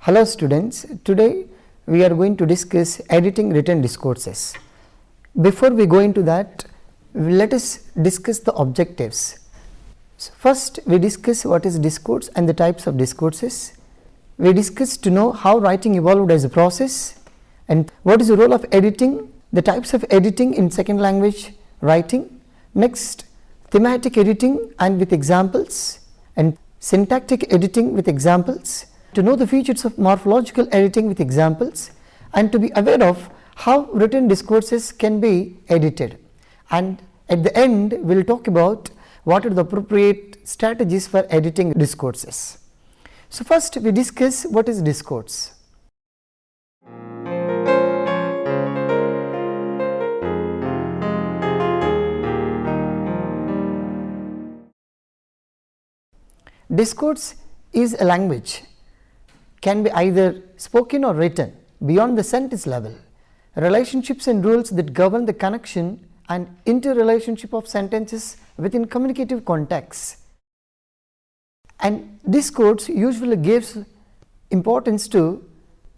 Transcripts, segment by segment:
Hello students, today we are going to discuss editing written discourses. Before we go into that, let us discuss the objectives. So first we discuss what is discourse and the types of discourses. We discuss to know how writing evolved as a process and what is the role of editing, the types of editing in second language writing. Next, thematic editing and with examples, and syntactic editing with examples. To know the features of morphological editing with examples, and to be aware of how written discourses can be edited. And at the end we will talk about what are the appropriate strategies for editing discourses. So first we discuss what is discourse. Discourse is a language, can be either spoken or written beyond the sentence level. Relationships and rules that govern the connection and interrelationship of sentences within communicative contexts. And discourse usually gives importance to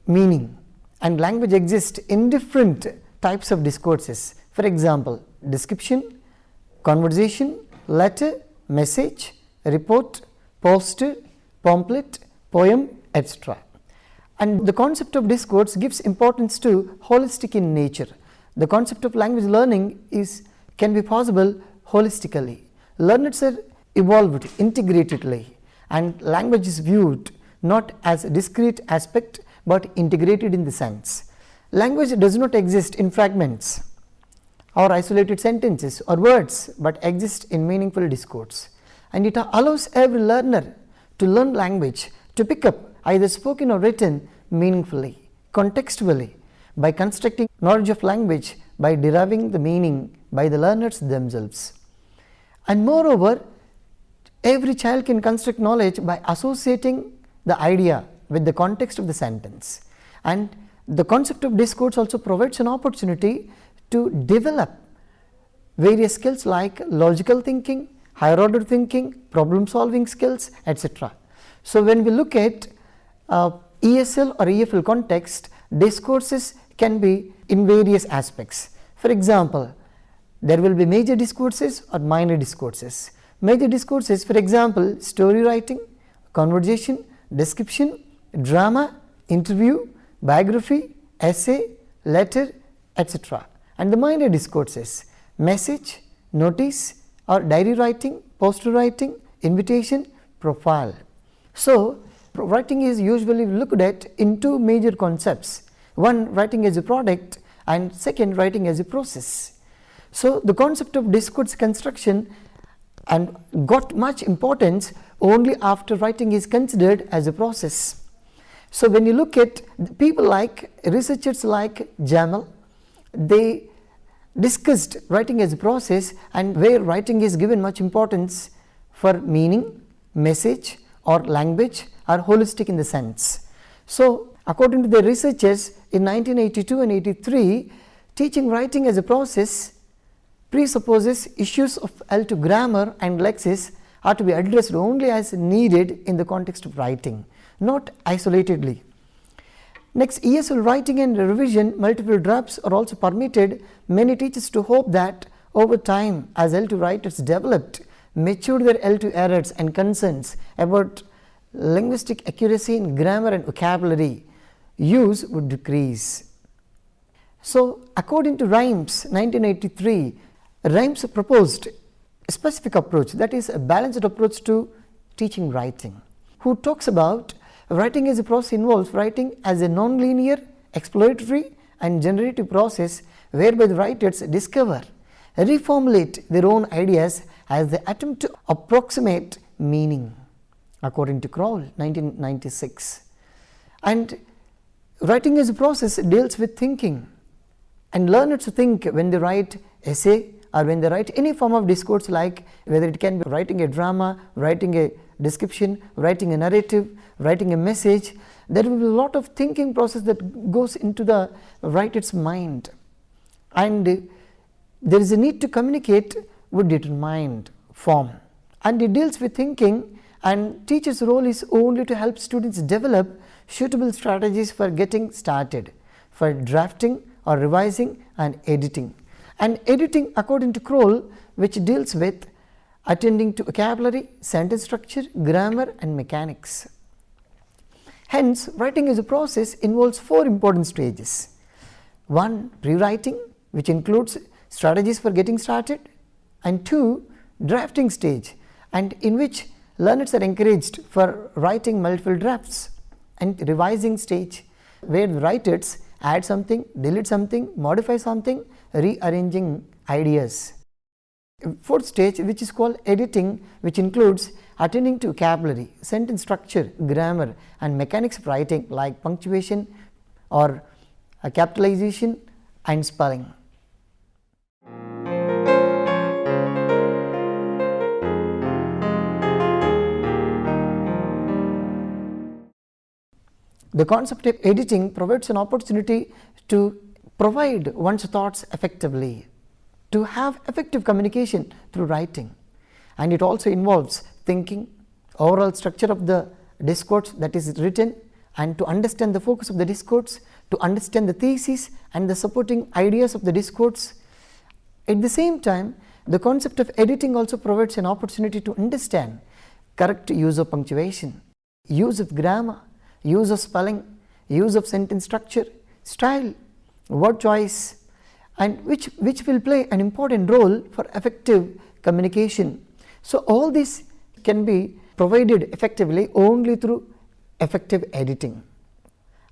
meaning, and language exists in different types of discourses. For example, description, conversation, letter, message, report, poster, pamphlet, poem, etc. And the concept of discourse gives importance to holistic in nature. The concept of language learning can be possible holistically. Learners are evolved integratedly, and language is viewed not as a discrete aspect but integrated in the sense. Language does not exist in fragments or isolated sentences or words, but exists in meaningful discourse. And it allows every learner to learn language, to pick up either spoken or written meaningfully, contextually, by constructing knowledge of language, by deriving the meaning by the learners themselves. And moreover, every child can construct knowledge by associating the idea with the context of the sentence. And the concept of discourse also provides an opportunity to develop various skills like logical thinking, higher order thinking, problem solving skills, etc. So when we look at ESL or EFL context, discourses can be in various aspects. For example, there will be major discourses or minor discourses. Major discourses, for example, story writing, conversation, description, drama, interview, biography, essay, letter, etc. And the minor discourses, message, notice or diary writing, poster writing, invitation, profile. So writing is usually looked at in two major concepts. One, writing as a product, and second, writing as a process. So the concept of discourse construction and got much importance only after writing is considered as a process. So when you look at people like researchers like Jamal, they discussed writing as a process, and where writing is given much importance for meaning, message or language are holistic in the sense. So according to the researchers in 1982 and 83, teaching writing as a process presupposes issues of L2 grammar and lexis are to be addressed only as needed in the context of writing, not isolatedly. Next, ESL writing and revision multiple drafts are also permitted. Many teachers to hope that over time, as L2 writers developed, matured their L2 errors and concerns about linguistic accuracy in grammar and vocabulary use would decrease. So according to Raimes 1983, Raimes proposed a specific approach, that is a balanced approach to teaching writing, who talks about writing as a process involves writing as a non-linear, exploratory and generative process whereby the writers discover, reformulate their own ideas as they attempt to approximate meaning, according to Crowell 1996. And writing as a process deals with thinking, and learners think when they write essay or when they write any form of discourse, like whether it can be writing a drama, writing a description, writing a narrative, writing a message, there will be a lot of thinking process that goes into the writer's mind, and there is a need to communicate with determined form, and it deals with thinking, and teacher's role is only to help students develop suitable strategies for getting started, for drafting or revising and editing. And editing, according to Kroll, which deals with attending to vocabulary, sentence structure, grammar and mechanics. Hence, writing as a process involves 4 important stages. 1. Pre-writing, which includes strategies for getting started, and 2. Drafting stage, and in which learners are encouraged for writing multiple drafts, and revising stage, where the writers add something, delete something, modify something, rearranging ideas. 4th stage, which is called editing, which includes attending to vocabulary, sentence structure, grammar and mechanics of writing like punctuation or capitalization and spelling. The concept of editing provides an opportunity to provide one's thoughts effectively, to have effective communication through writing, and it also involves thinking, overall structure of the discourse that is written, and to understand the focus of the discourse, to understand the thesis and the supporting ideas of the discourse. At the same time, the concept of editing also provides an opportunity to understand correct use of punctuation, use of grammar, use of spelling, use of sentence structure, style, word choice, and which will play an important role for effective communication. So, all this can be provided effectively only through effective editing.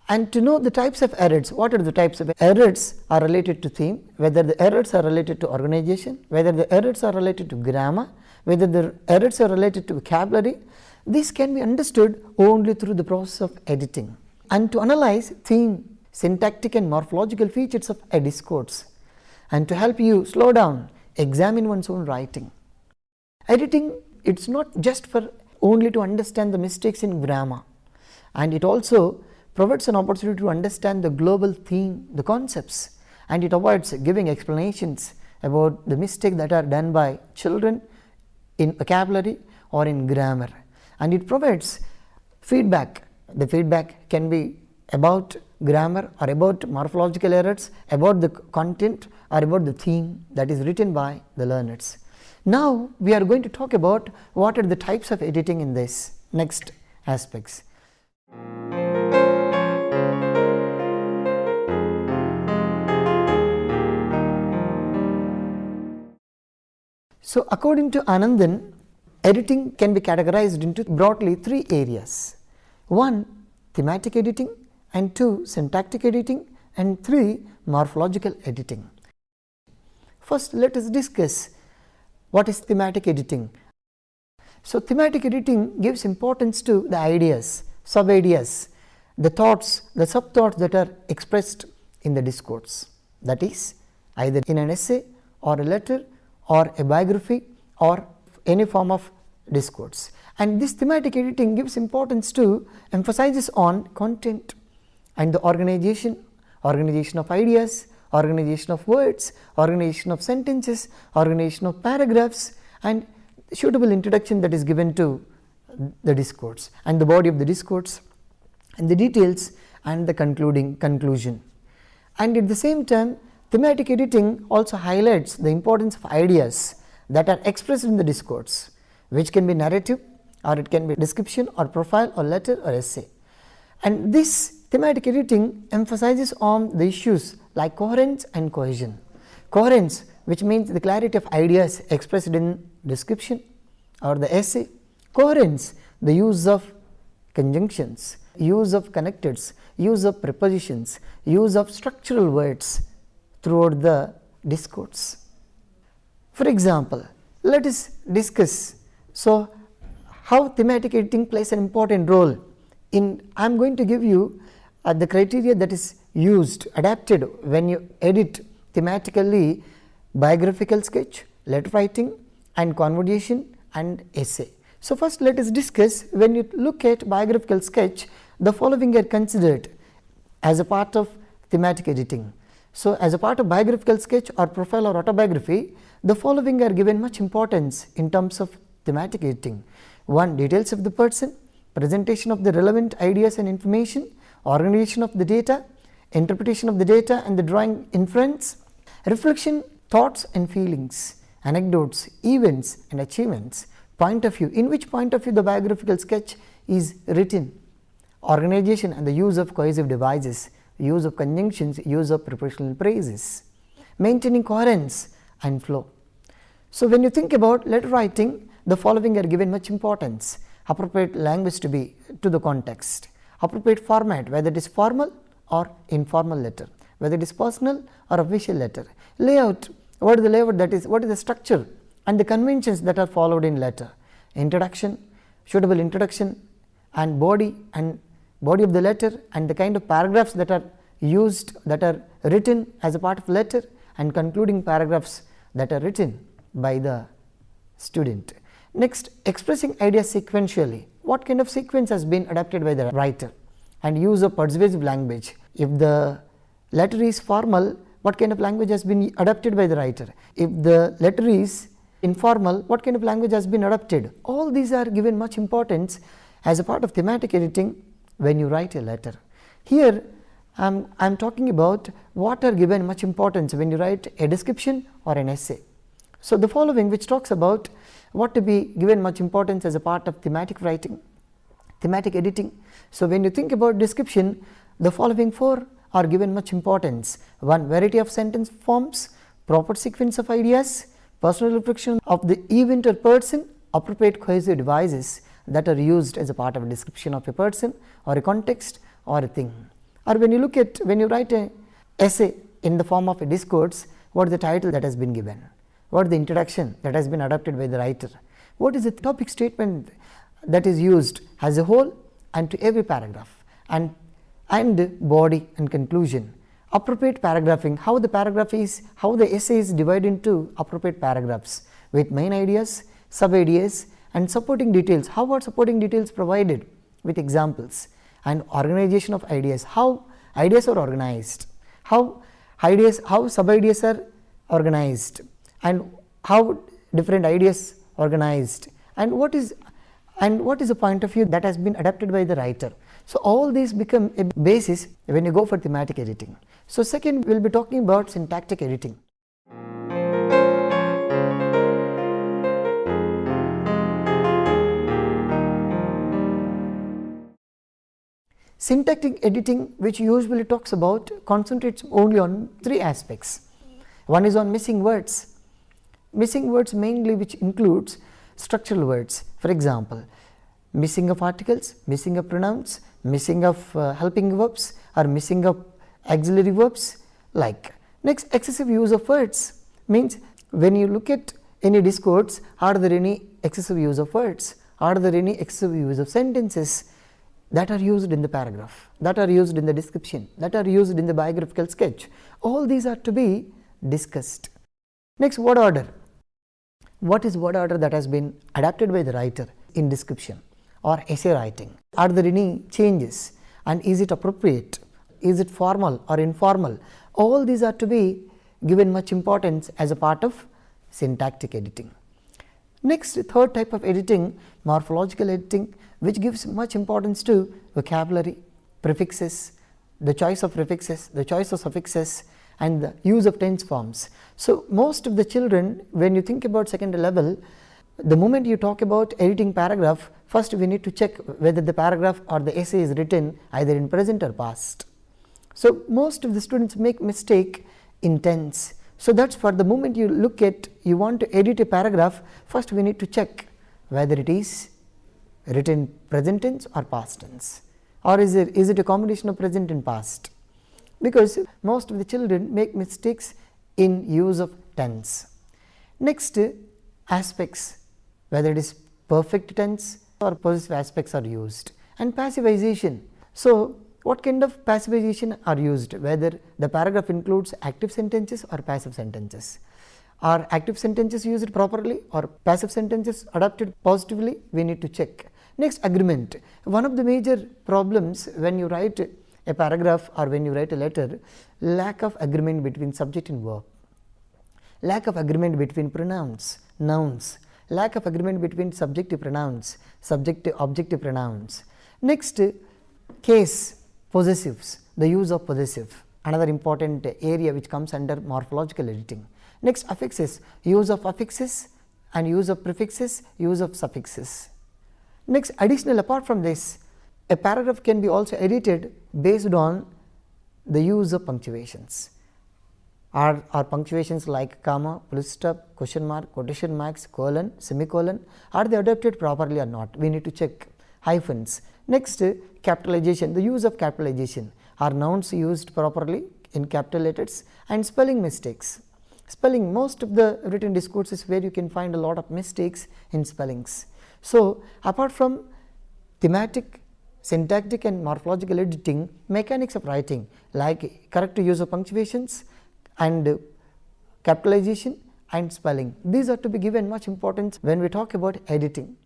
And to know the types of errors, what are the types of errors are related to theme, whether the errors are related to organization, whether the errors are related to grammar, whether the errors are related to vocabulary, this can be understood only through the process of editing. And to analyze theme, syntactic and morphological features of a discourse, and to help you slow down, examine one's own writing. Editing, it's not just for only to understand the mistakes in grammar, and it also provides an opportunity to understand the global theme, the concepts, and it avoids giving explanations about the mistakes that are done by children in vocabulary or in grammar. And it provides feedback. The feedback can be about grammar or about morphological errors, about the content or about the theme that is written by the learners. Now, we are going to talk about what are the types of editing in this next aspects. So, according to Anandan, editing can be categorized into broadly 3 areas. 1. Thematic editing, and 2. Syntactic editing, and 3. Morphological editing. First, let us discuss what is thematic editing. So, thematic editing gives importance to the ideas, sub-ideas, the thoughts, the sub-thoughts that are expressed in the discourse. That is, either in an essay or a letter or a biography or any form of discourse. And this thematic editing gives importance to, emphasizes on content and the organization of ideas, organization of words, organization of sentences, organization of paragraphs, and suitable introduction that is given to the discourse and the body of the discourse and the details and the conclusion. And at the same time, thematic editing also highlights the importance of ideas that are expressed in the discourse, which can be narrative or it can be description or profile or letter or essay. And this thematic editing emphasizes on the issues like coherence and cohesion. Coherence, which means the clarity of ideas expressed in description or the essay. Coherence, the use of conjunctions, use of connectors, use of prepositions, use of structural words throughout the discourse. For example, let us discuss how thematic editing plays an important role in. I am going to give you the criteria that is used, adapted when you edit thematically: biographical sketch, letter writing and conversation and essay. So, first let us discuss, when you look at biographical sketch, the following are considered as a part of thematic editing. So, as a part of biographical sketch or profile or autobiography, the following are given much importance in terms of thematic editing. 1. Details of the person. presentation of the relevant ideas and information, organization of the data, interpretation of the data and the drawing inference, reflection, thoughts and feelings, anecdotes, events and achievements, point of view, in which point of view the biographical sketch is written, organization and the use of cohesive devices, use of conjunctions, use of prepositional phrases, maintaining coherence and flow. So, when you think about letter writing, the following are given much importance: appropriate language to be to the context, appropriate format, whether it is formal or informal letter, whether it is personal or official letter, layout, what is the layout, that is what is the structure and the conventions that are followed in letter, introduction, suitable introduction and body of the letter and the kind of paragraphs that are used, that are written as a part of letter, and concluding paragraphs that are written by the student. Next, expressing ideas sequentially, what kind of sequence has been adapted by the writer, and use of persuasive language. If the letter is formal, what kind of language has been adapted by the writer? If the letter is informal, what kind of language has been adapted? All these are given much importance as a part of thematic editing when you write a letter. Here I am talking about what are given much importance when you write a description or an essay. So, the following which talks about what to be given much importance as a part of thematic writing, thematic editing. So, when you think about description, the following 4 are given much importance: 1. Variety of sentence forms, proper sequence of ideas, personal reflection of the event or person, appropriate cohesive devices that are used as a part of a description of a person or a context or a thing. Or when you write a essay in the form of a discourse, what is the title that has been given? What is the introduction that has been adopted by the writer? What is the topic statement that is used as a whole and to every paragraph, and body and conclusion? Appropriate paragraphing, how the essay is divided into appropriate paragraphs with main ideas, sub ideas and supporting details. How are supporting details provided with examples? And organization of ideas, how ideas are organized, how sub ideas are organized, and how different ideas organized, and what is the point of view that has been adapted by the writer. So, all these become a basis when you go for thematic editing. So, second we will be talking about syntactic editing. Syntactic editing, which usually talks about, concentrates only on 3 aspects. One is on missing words mainly, which includes structural words. For example, missing of articles, missing of pronouns, missing of helping verbs, or missing of auxiliary verbs like. Next, excessive use of words means when you look at any discourse, are there any excessive use of words? Are there any excessive use of sentences that are used in the paragraph, that are used in the description, that are used in the biographical sketch? All these are to be discussed. Next, word order. What is word order that has been adapted by the writer in description or essay writing? Are there any changes, and is it appropriate? Is it formal or informal? All these are to be given much importance as a part of syntactic editing. Next, third type of editing, morphological editing, which gives much importance to vocabulary, prefixes, the choice of prefixes, the choice of suffixes, and the use of tense forms. So, most of the children, when you think about secondary level, the moment you talk about editing paragraph, first we need to check whether the paragraph or the essay is written either in present or past. So, most of the students make mistake in tense. So, that is for the moment you want to edit a paragraph, first we need to check whether it is written present tense or past tense, or is it a combination of present and past, because most of the children make mistakes in use of tense. Next, aspects, whether it is perfect tense or possessive aspects are used, and passivization. So, what kind of passivization are used, whether the paragraph includes active sentences or passive sentences. Are active sentences used properly or passive sentences adapted positively? We need to check. Next, agreement. One of the major problems when you write a paragraph or when you write a letter, lack of agreement between subject and verb, lack of agreement between pronouns, nouns, lack of agreement between subjective pronouns, subjective objective pronouns. Next, case possessives, the use of possessive, another important area which comes under morphological editing. Next, affixes, use of affixes and use of prefixes, use of suffixes. Next, additional, apart from this, a paragraph can be also edited based on the use of punctuations. Are punctuations like comma, full stop, question mark, quotation marks, colon, semicolon, are they adapted properly or not? We need to check. Hyphens. Next, capitalization, the use of capitalization. Are nouns used properly in capital letters? And spelling mistakes. Spelling, most of the written discourses where you can find a lot of mistakes in spellings. So, apart from thematic, syntactic and morphological editing, mechanics of writing like correct use of punctuations and capitalization and spelling, these are to be given much importance when we talk about editing.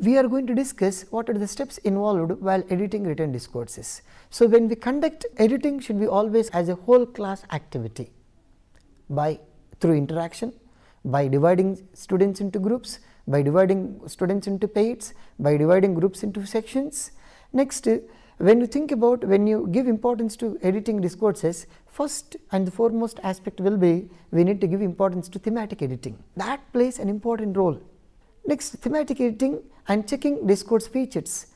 We are going to discuss what are the steps involved while editing written discourses. So, when we conduct editing, should be always as a whole class activity through interaction, by dividing students into groups, by dividing students into pairs, by dividing groups into sections. Next, when you give importance to editing discourses, first and the foremost aspect will be we need to give importance to thematic editing. That plays an important role. Next, thematic editing and checking discourse features.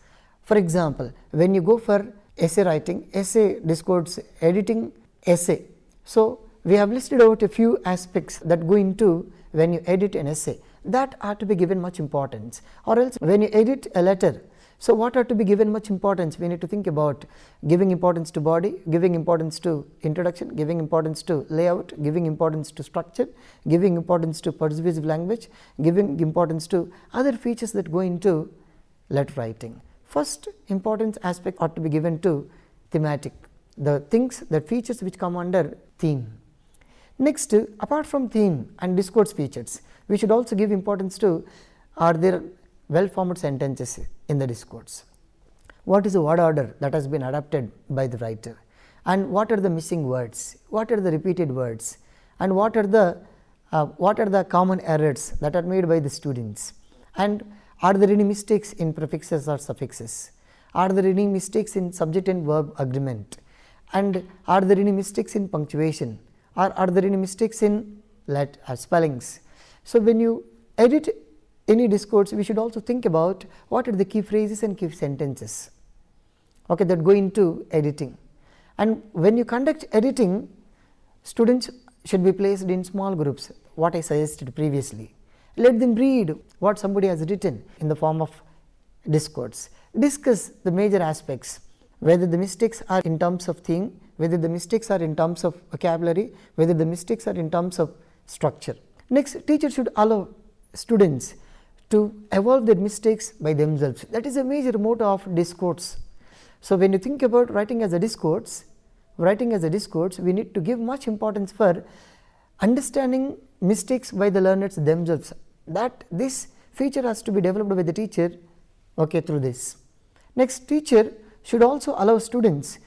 For example, when you go for essay writing, essay discourse editing essay. So, we have listed out a few aspects that go into when you edit an essay, that are to be given much importance. Or else when you edit a letter, so what are to be given much importance? We need to think about giving importance to body, giving importance to introduction, giving importance to layout, giving importance to structure, giving importance to persuasive language, giving importance to other features that go into letter writing. First importance aspect ought to be given to thematic, the features which come under theme. Next, apart from theme and discourse features, we should also give importance to, are there well formed sentences in the discourse? What is the word order that has been adapted by the writer? And what are the missing words? What are the repeated words? And what are the common errors that are made by the students? And are there any mistakes in prefixes or suffixes? Are there any mistakes in subject and verb agreement? And are there any mistakes in punctuation? Or are there any mistakes in spellings? So, when you edit any discourse, we should also think about what are the key phrases and key sentences, okay, that go into editing. And when you conduct editing, students should be placed in small groups, what I suggested previously. Let them read what somebody has written in the form of discourse. Discuss the major aspects, whether the mistakes are in terms of theme, whether the mistakes are in terms of vocabulary, whether the mistakes are in terms of structure. Next, teacher should allow students to evolve their mistakes by themselves. That is a major motto of discourse. So, when you think about writing as a discourse, we need to give much importance for understanding mistakes by the learners themselves. That this feature has to be developed by the teacher, okay, through this. Next, teacher should also allow students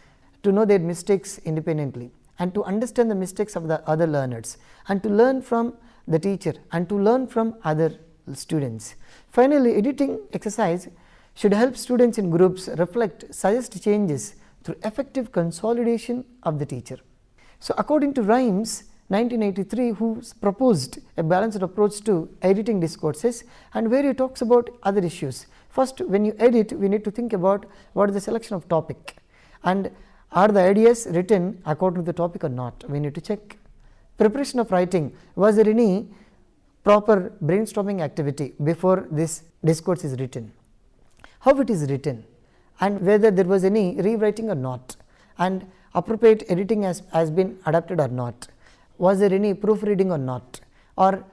to know their mistakes independently and to understand the mistakes of the other learners and to learn from the teacher and to learn from other students. Finally, editing exercise should help students in groups reflect, suggest changes through effective consolidation of the teacher. So, according to Raimes 1983, who proposed a balanced approach to editing discourses, and where he talks about other issues. First, when you edit, we need to think about what is the selection of topic and are the ideas written according to the topic or not. We need to check. Preparation of writing, was there any proper brainstorming activity before this discourse is written? How it is written, and whether there was any rewriting or not, and appropriate editing has been adapted or not. Was there any proofreading or not, or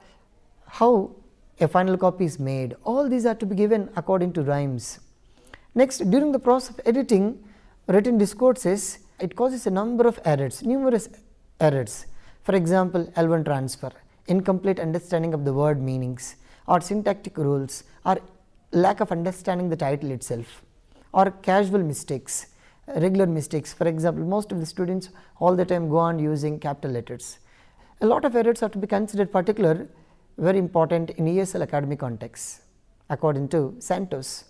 how a final copy is made? All these are to be given according to Raimes. Next, during the process of editing written discourses, it causes a number of errors, numerous errors. For example, L1 transfer, incomplete understanding of the word meanings, or syntactic rules, or lack of understanding the title itself, or casual mistakes, regular mistakes. For example, most of the students all the time go on using capital letters. A lot of errors are to be considered particular, very important in ESL academic context according to Santos.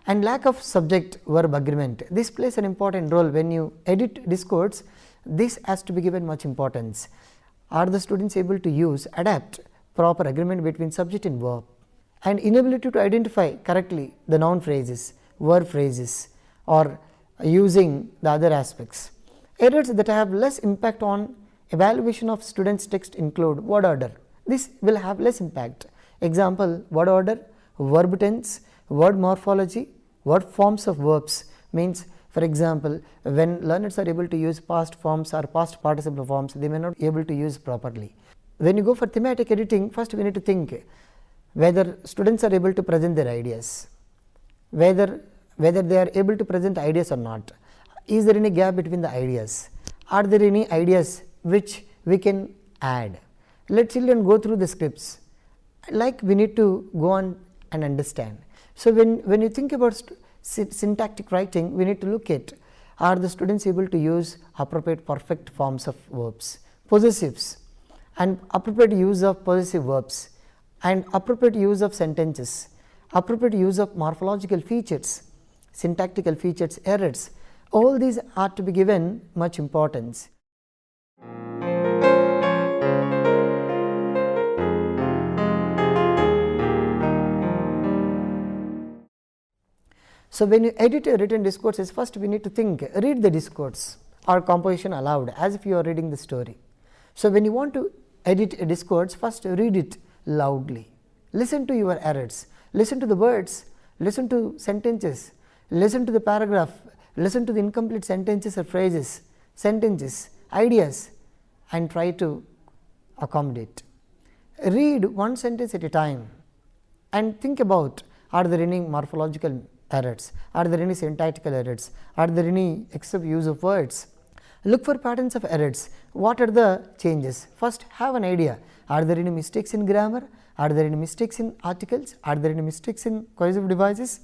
And lack of subject verb agreement, this plays an important role when you edit Discourse. This has to be given much importance. Are the students able to adapt proper agreement between subject and verb, and inability to identify correctly the noun phrases, verb phrases, or using the other aspects. Errors that have less impact on evaluation of students' text include word order. This will have less impact. Example, word order, verb tense, word morphology, word forms of verbs. Means, for example, when learners are able to use past forms or past participle forms, they may not be able to use properly. When you go for thematic editing, first we need to think whether students are able to present their ideas, whether they are able to present ideas or not. Is there any gap between the ideas? Are there any ideas which we can add? Let children go through the scripts, like we need to go on and understand. So when you think about syntactic writing, we need to look at, are the students able to use appropriate perfect forms of verbs, possessives, and appropriate use of possessive verbs, and appropriate use of sentences, appropriate use of morphological features, syntactical features, errors. All these are to be given much importance. So when you edit a written discourses, first we need to think, read the discourse or composition aloud as if you are reading the story. So when you want to edit a discourse, first read it loudly. Listen to your errors, listen to the words, listen to sentences, listen to the paragraph, listen to the incomplete sentences or phrases, sentences, ideas, and try to accommodate. Read one sentence at a time and think about, are there any morphological errors, are there any syntactical errors, are there any excessive use of words. Look for patterns of errors. What are the changes? First have an idea. Are there any mistakes in grammar? Are there any mistakes in articles? Are there any mistakes in cohesive devices?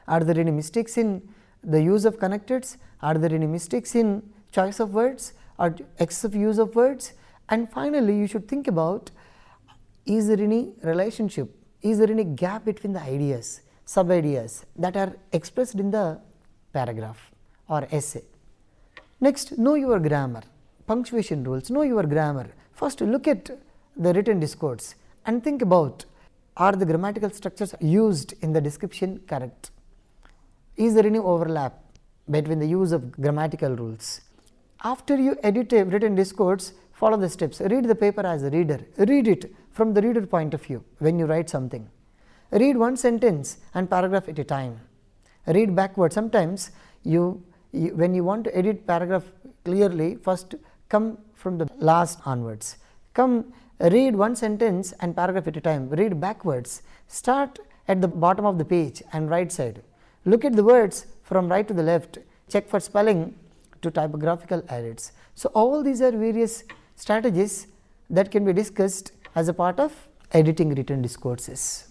Are there any mistakes in the use of connectors? Are there any mistakes in choice of words or excessive use of words? And finally, you should think about, is there any relationship? Is there any gap between the ideas, sub-ideas that are expressed in the paragraph or essay? Next, know your grammar, punctuation rules, know your grammar. First, look at the written discourse and think about, are the grammatical structures used in the description correct? Is there any overlap between the use of grammatical rules? After you edit a written discourse, follow the steps. Read the paper as a reader. Read it from the reader point of view when you write something. Read one sentence and paragraph at a time. Read backward. Sometimes when you want to edit paragraph clearly, first come from the last onwards. Read one sentence and paragraph at a time. Read backwards. Start at the bottom of the page and right side. Look at the words from right to the left. Check for spelling to typographical errors. So all these are various strategies that can be discussed as a part of editing written discourses.